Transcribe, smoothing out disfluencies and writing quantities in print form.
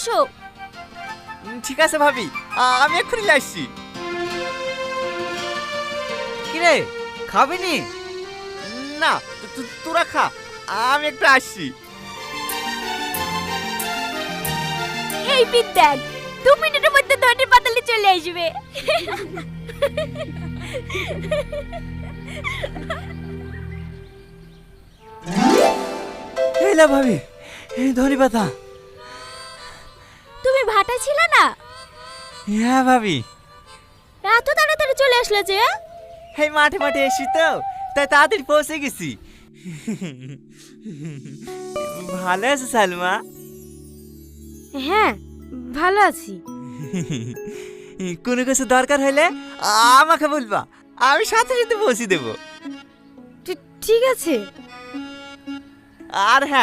আসো। ঠিক আছে ভাবি, আমি এক্ষুনি আসছি। কিরে খাবি নি? না, তোরা খা, আমি একটু আসছি। এই পিন দেখ, 2 মিনিটের মধ্যে ধনে পাতালে চলে আসবে। এলা ভাবি, ধরি পাতা। তুমি ভাটা ছিল না? হ্যাঁ ভাবি। এত তাড়াতাড়ি চলে আসলে যে? এই মাঠে মাঠে এসি তো, তাই তাড়াতাড়ি পৌঁছে গেছি। ভালো আছে সালমা? হ্যাঁ, ভালো আছি। কোনো কিছু দরকার হলে আমাকে বলবা, আমি সাথে সাথে পৌঁছে দেবো। ঠিক আছে। আর হ্যাঁ,